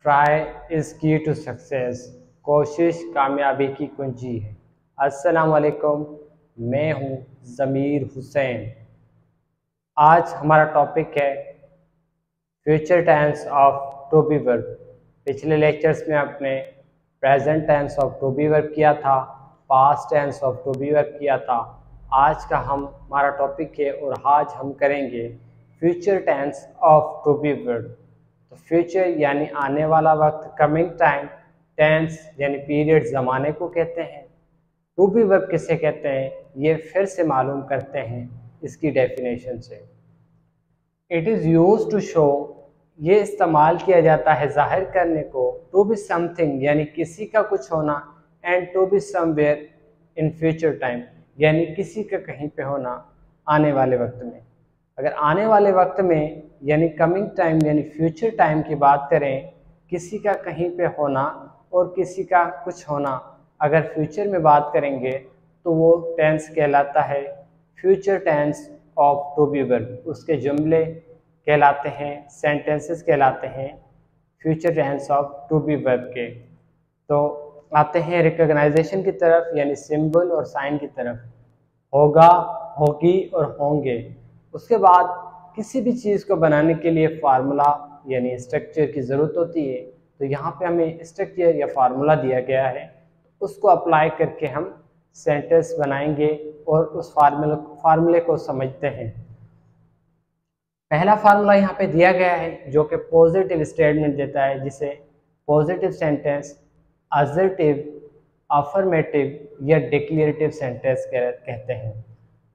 Try is की to success. कोशिश कामयाबी की कुंजी है। अस्सलाम वालेकुम, मैं हूँ ज़मीर हुसैन। आज हमारा टॉपिक है future tense of to be verb. पिछले लेक्चर्स में आपने present tense of to be verb किया था, past tense of to be verb किया था। आज का हमारा टॉपिक है और आज हम करेंगे future tense of to be verb. तो फ्यूचर यानी आने वाला वक्त, कमिंग टाइम, टेंस यानी पीरियड ज़माने को कहते हैं। टू बी वर्ब किसे कहते हैं ये फिर से मालूम करते हैं इसकी डेफिनेशन से। It is use to show, ये इस्तेमाल किया जाता है जाहिर करने को, टू बी समथिंग यानी किसी का कुछ होना, and to be somewhere in future time यानी किसी का कहीं पे होना आने वाले वक्त में। अगर आने वाले वक्त में यानी कमिंग टाइम यानी फ्यूचर टाइम की बात करें, किसी का कहीं पे होना और किसी का कुछ होना, अगर फ्यूचर में बात करेंगे तो वो टेंस कहलाता है future tense of to be verb. उसके जुमले कहलाते हैं, सेंटेंसेस कहलाते हैं future tense of to be verb के। तो आते हैं रिकॉग्नाइजेशन की तरफ यानी सिंबल और साइन की तरफ। होगा, होगी और होंगे। उसके बाद किसी भी चीज़ को बनाने के लिए फार्मूला यानी स्ट्रक्चर की ज़रूरत होती है। तो यहाँ पे हमें स्ट्रक्चर या फार्मूला दिया गया है, उसको अप्लाई करके हम सेंटेंस बनाएंगे और उस फार्मूले को समझते हैं। पहला फार्मूला यहाँ पे दिया गया है जो कि पॉजिटिव स्टेटमेंट देता है, जिसे पॉजिटिव सेंटेंस, असर्टिव, अफर्मेटिव या डिक्लेरेटिव सेंटेंस कहते हैं।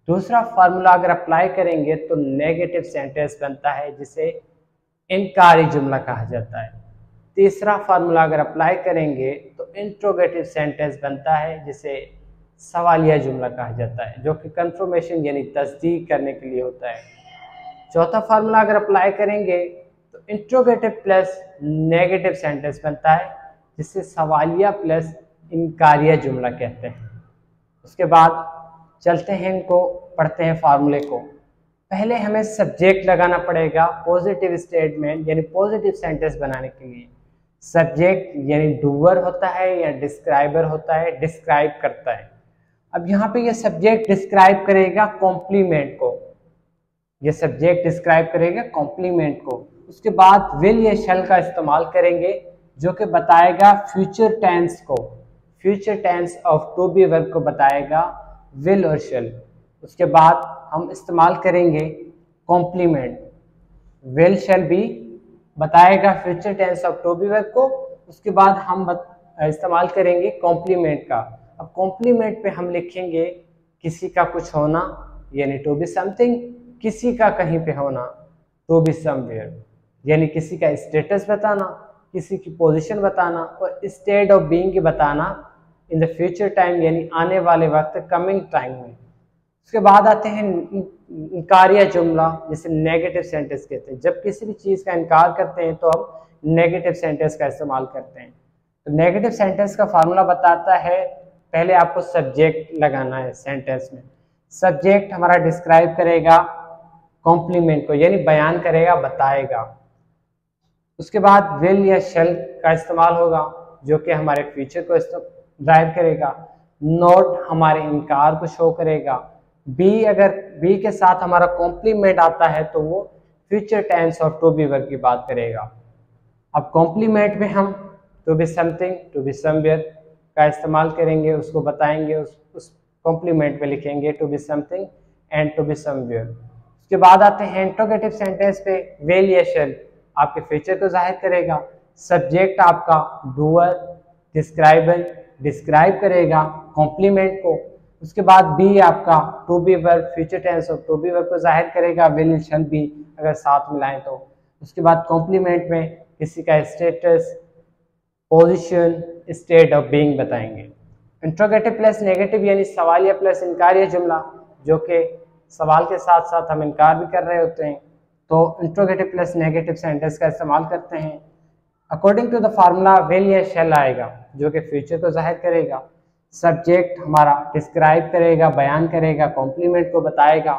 दूसरा फार्मूला अगर अप्लाई करेंगे तो नेगेटिव सेंटेंस बनता है, जिसे इनकारी जुमला कहा जाता है। तीसरा फार्मूला अगर अप्लाई करेंगे तो इंट्रोगेटिव सेंटेंस बनता है, जिसे सवालिया जुमला कहा जाता है, जो कि कंफर्मेशन यानी तस्दीक करने के लिए होता है। चौथा फार्मूला अगर अप्लाई करेंगे तो इंट्रोगेटिव प्लस नेगेटिव सेंटेंस बनता है, जिसे सवालिया प्लस इनकारिया जुमला कहते हैं। उसके बाद चलते हैं, इनको पढ़ते हैं फार्मूले को। पहले हमें सब्जेक्ट लगाना पड़ेगा पॉजिटिव स्टेटमेंट यानी पॉजिटिव सेंटेंस बनाने के लिए। सब्जेक्ट यानी डूअर होता है या डिस्क्राइबर होता है, डिस्क्राइब करता है। अब यहाँ पे ये सब्जेक्ट डिस्क्राइब करेगा कॉम्प्लीमेंट को, ये सब्जेक्ट डिस्क्राइब करेगा कॉम्प्लीमेंट को। उसके बाद विल या शैल का इस्तेमाल करेंगे, जो कि बताएगा फ्यूचर टेंस को, future tense of to be verb को बताएगा विल और शैल। उसके बाद हम इस्तेमाल करेंगे कॉम्प्लीमेंट, विल शैल भी बताएगा future tense of to be verb को। उसके बाद हम इस्तेमाल करेंगे कॉम्प्लीमेंट का। अब कॉम्प्लीमेंट पे हम लिखेंगे किसी का कुछ होना यानी टू बी समथिंग, किसी का कहीं पे होना टू बी समवेयर यानी किसी का स्टेटस बताना, किसी की पोजीशन बताना, और स्टेट ऑफ बीइंग की बताना इन द फ्यूचर टाइम यानी आने वाले वक्त, कमिंग टाइम में। उसके बाद आते हैं इनकारिया जुमला, जिसे नेगेटिव सेंटेंस कहते हैं। जब किसी भी चीज़ का इनकार करते हैं तो हम नेगेटिव सेंटेंस का इस्तेमाल करते हैं। तो नेगेटिव सेंटेंस का फार्मूला बताता है, पहले आपको सब्जेक्ट लगाना है सेंटेंस में। सब्जेक्ट हमारा डिस्क्राइब करेगा कॉम्प्लीमेंट को यानी बयान करेगा, बताएगा। उसके बाद विल या शैल का इस्तेमाल होगा, जो कि हमारे फ्यूचर को ड्राइव करेगा। नोट हमारे इनकार को शो करेगा। बी, अगर बी के साथ हमारा कॉम्प्लीमेंट आता है तो वो future tense of to be verb की बात करेगा। अब कॉम्प्लीमेंट में हम to be something, to be somewhere का इस्तेमाल करेंगे, उसको बताएंगे, उस कॉम्प्लीमेंट में लिखेंगे to be something and to be somewhere. उसके बाद आते हैं इंट्रोगेटिव सेंटेंस पे। विल या शैल आपके फ्यूचर को जाहिर करेगा। सब्जेक्ट आपका डूअर, डिस्क्राइबर डिस्क्राइब करेगा कॉम्प्लीमेंट को। उसके बाद बी आपका to be verb, future tense of to be verb को जाहिर करेगा, विल शैल बी अगर साथ मिलाएं तो। उसके बाद कॉम्प्लीमेंट में किसी का status, position, state of being बताएंगे। इंट्रोगेटिव प्लस नेगेटिव यानी सवालिया प्लस इनकारिया जुमला, जो कि सवाल के साथ साथ हम इनकार भी कर रहे होते हैं, तो इंट्रोगेटिव प्लस नेगेटिव सेंटेंस का इस्तेमाल करते हैं। According to the formula will या शैल आएगा, जो कि फ्यूचर को जाहिर करेगा। सब्जेक्ट हमारा डिस्क्राइब करेगा, बयान करेगा, कॉम्प्लीमेंट को बताएगा।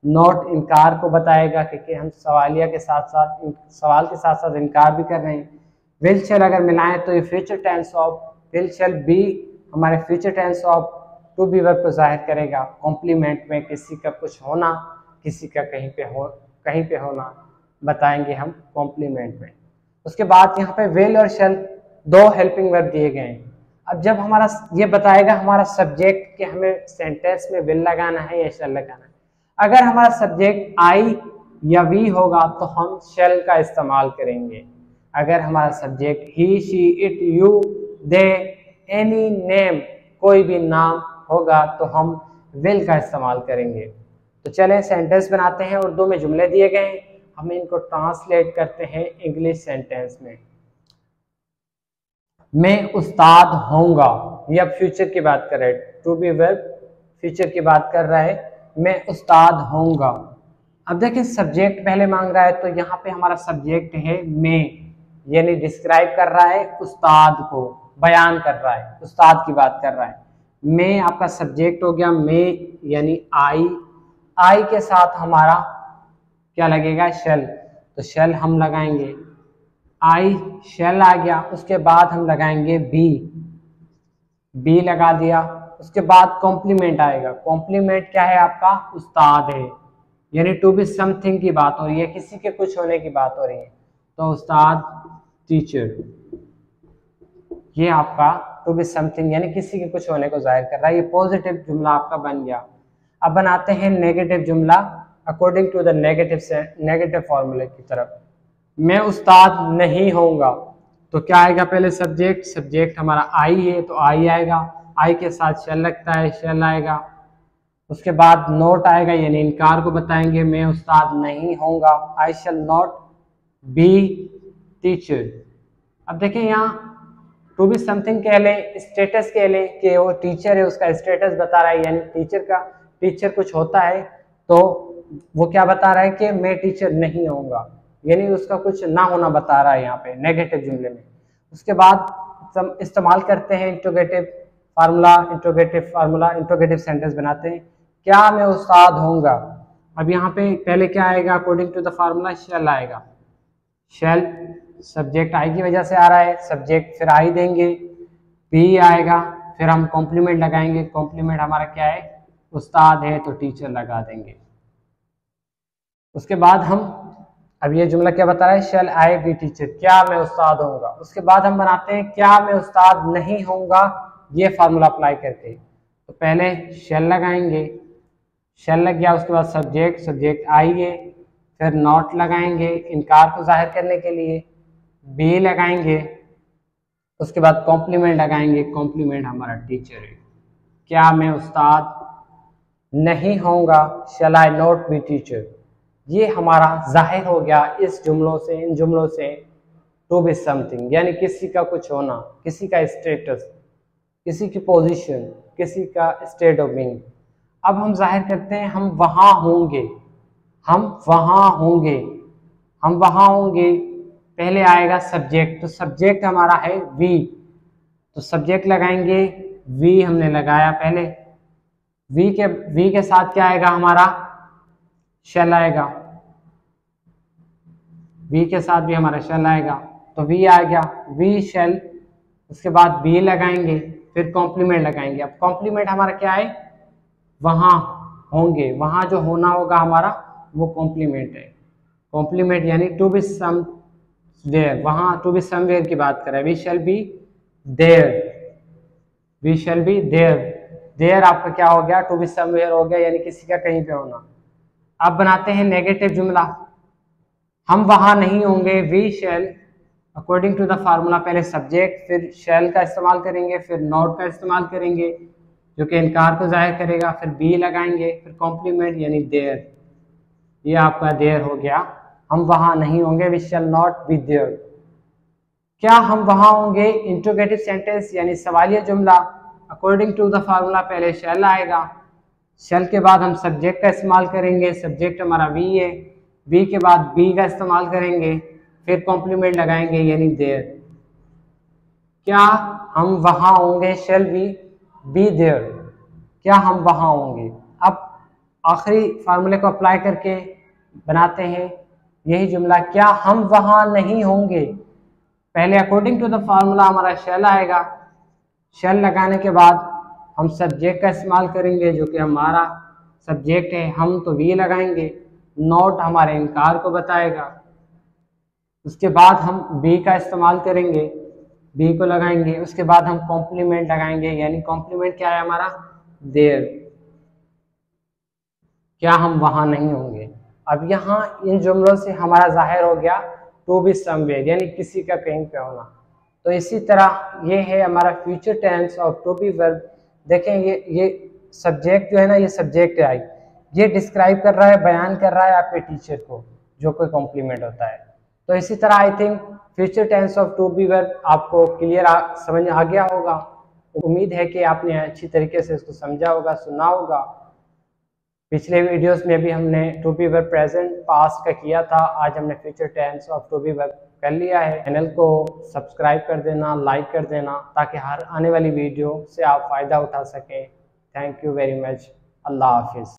नोट इनकार को बताएगा, क्योंकि हम सवालिया के साथ साथ सवाल के साथ साथ इनकार भी कर रहे हैं। विल शैल अगर मिलाएं तो ये future tense of will shall be हमारे future tense of to be verb को जाहिर करेगा। कॉम्प्लीमेंट में किसी का कुछ होना, किसी का कहीं पे होना बताएंगे हम कॉम्प्लीमेंट में। उसके बाद यहाँ पे विल और शैल दो हेल्पिंग वर्ब दिए गए हैं। अब जब हमारा ये बताएगा हमारा सब्जेक्ट कि हमें सेंटेंस में विल लगाना है या शैल लगाना है। अगर हमारा सब्जेक्ट आई या वी होगा तो हम शैल का इस्तेमाल करेंगे। अगर हमारा subject he, she, it, you, they, any name कोई भी नाम होगा तो हम विल का इस्तेमाल करेंगे। तो चलें सेंटेंस बनाते हैं। उर्दू में जुमले दिए गए हैं, हम इनको ट्रांसलेट करते हैं इंग्लिश सेंटेंस में। मैं उस्ताद होऊंगा, ये अब फ्यूचर की बात कर रहा है, टू बी वर्ब फ्यूचर की बात कर रहा है, मैं उस्ताद होऊंगा। अब देखिए सब्जेक्ट पहले मांग रहा है तो यहाँ पे हमारा सब्जेक्ट है मैं, यानी डिस्क्राइब कर रहा है उस्ताद को, बयान कर रहा है, उस्ताद की बात कर रहा है। मैं आपका सब्जेक्ट हो गया, मैं यानी आई के साथ हमारा क्या लगेगा, शैल, तो शैल हम लगाएंगे, आई शैल आ गया। उसके बाद हम लगाएंगे बी लगा दिया। उसके बाद कॉम्प्लीमेंट आएगा, कॉम्प्लीमेंट क्या है आपका, उस्ताद है, यानी टू बी समथिंग की बात हो रही है, किसी के कुछ होने की बात हो रही है, तो उस्ताद, टीचर, ये आपका टू बी समथिंग यानी किसी के कुछ होने को जाहिर कर रहा है। ये पॉजिटिव जुमला आपका बन गया। अब बनाते हैं नेगेटिव जुमला अकॉर्डिंग टू द नेगेटिव फॉर्मूले की तरफ। मैं उस्ताद नहीं होऊंगा, तो क्या आएगा, पहले सब्जेक्ट हमारा आई है तो आई आएगा, आई के साथ शैल लगता है, शैल आएगा। उसके बाद नोट आएगा, यानी इनकार को बताएंगे, मैं उस्ताद नहीं होऊंगा, आई शैल नॉट बी टीचर। अब देखिए यहाँ टू बी समथिंग कह लें, स्टेटस कह लें कि वो टीचर है, उसका स्टेटस बता रहा है, यानी टीचर कुछ होता है तो वो क्या बता रहा है कि मैं टीचर नहीं होऊंगा, यानी उसका कुछ ना होना बता रहा है यहाँ पे नेगेटिव जुमले में। उसके बाद इस्तेमाल करते हैं इंट्रोगेटिव फार्मूला, इंट्रोगेटिव सेंटेंस बनाते हैं। क्या मैं उस्ताद होऊंगा, अब यहाँ पे पहले क्या आएगा, अकॉर्डिंग टू द फार्मूला शैल आएगा, शैल सब्जेक्ट आई की वजह से आ रहा है, सब्जेक्ट फिर आई देंगे, बी आएगा, फिर हम कॉम्प्लीमेंट लगाएंगे, कॉम्प्लीमेंट हमारा क्या है, उस्ताद है तो टीचर लगा देंगे। उसके बाद हम, अब ये जुमला क्या बता रहा है, शैल आई बी टीचर, क्या मैं उस्ताद होऊंगा। उसके बाद हम बनाते हैं क्या मैं उस्ताद नहीं होऊंगा, ये फार्मूला अप्लाई करके। तो पहले शैल लगाएंगे, शैल लग गया, उसके बाद सब्जेक्ट आई है, फिर नॉट लगाएंगे इनकार को जाहिर करने के लिए, बी लगाएंगे, उसके बाद कॉम्प्लीमेंट लगाएंगे, कॉम्प्लीमेंट हमारा टीचर है। क्या मैं उस्ताद नहीं होऊंगा, शैल आई नॉट बी टीचर। ये हमारा जाहिर हो गया इस जुमलों से, इन जुमलों से, टू बी समथिंग यानी किसी का कुछ होना, किसी का स्टेटस, किसी की पोजीशन, किसी का स्टेट ऑफ बीइंग। अब हम जाहिर करते हैं हम वहां होंगे, हम वहां होंगे। पहले आएगा सब्जेक्ट, तो सब्जेक्ट हमारा है वी, तो सब्जेक्ट लगाएंगे, वी हमने लगाया पहले, वी के साथ क्या आएगा हमारा, शैल आएगा, वी के साथ भी हमारा शैल आएगा, तो वी आ गया, वी शैल। उसके बाद बी लगाएंगे, फिर कॉम्प्लीमेंट लगाएंगे। अब कॉम्प्लीमेंट हमारा क्या है, वहां होंगे, वहां जो होना होगा हमारा वो कॉम्प्लीमेंट है। कॉम्प्लीमेंट यानी टू बी समवेयर, वहां टू बी समवेयर की बात कर रहे हैं, वी शैल बी देयर, आपका क्या हो गया, टू बी समवेयर हो गया, यानी किसी का कहीं पे होना। अब बनाते हैं नेगेटिव जुमला, हम वहां नहीं होंगे, we shall according to the formula, पहले सब्जेक्ट फिर शैल का इस्तेमाल करेंगे, फिर नॉट का इस्तेमाल करेंगे जो कि इनकार को जाहिर करेगा, फिर बी लगाएंगे, फिर कॉम्प्लीमेंट यानी देयर, ये आपका देयर हो गया, हम वहां नहीं होंगे, we shall not be there. क्या हम वहां होंगे, इंट्रोगेटिव सेंटेंस यानी सवालिया जुमला, अकॉर्डिंग टू द फार्मूला पहले शैल आएगा, शैल के बाद हम सब्जेक्ट का इस्तेमाल करेंगे, सब्जेक्ट हमारा वी है, वी के बाद बी का इस्तेमाल करेंगे, फिर कॉम्प्लीमेंट लगाएंगे यानी देयर। क्या हम वहां होंगे, शैल वी बी देयर, क्या हम वहां होंगे। अब आखिरी फार्मूले को अप्लाई करके बनाते हैं यही जुमला, क्या हम वहां नहीं होंगे, पहले अकॉर्डिंग टू द फार्मूला हमारा शेल आएगा। शेल लगाने के बाद हम सब्जेक्ट का इस्तेमाल करेंगे, जो कि हमारा सब्जेक्ट है, हम तो वी लगाएंगे। नोट हमारे इनकार को बताएगा। उसके बाद हम बी का इस्तेमाल करेंगे, बी को लगाएंगे। उसके बाद हम कॉम्प्लीमेंट लगाएंगे, यानी कॉम्प्लीमेंट क्या है हमारा, देयर, क्या हम वहां नहीं होंगे। अब यहाँ इन जुमलों से हमारा जाहिर हो गया टू बी समवेयर, यानी किसी का कहीं पे होना। तो इसी तरह ये है हमारा future tense of to be verb. देखें ये सब्जेक्ट जो है ना, ये सब्जेक्ट है, ये डिस्क्राइब कर रहा है, बयान कर रहा है आपके टीचर को, जो कोई कॉम्प्लीमेंट होता है। तो इसी तरह I think future tense of to be verb आपको क्लियर समझ आ गया होगा। उम्मीद है कि आपने अच्छी तरीके से इसको समझा होगा, सुना होगा। पिछले वीडियोस में भी हमने to be verb present past का किया था, आज हमने future tense of to be verb कर लिया है। चैनल को सब्सक्राइब कर देना, लाइक कर देना, ताकि हर आने वाली वीडियो से आप फ़ायदा उठा सकें। Thank you very much. अल्लाह हाफिज़।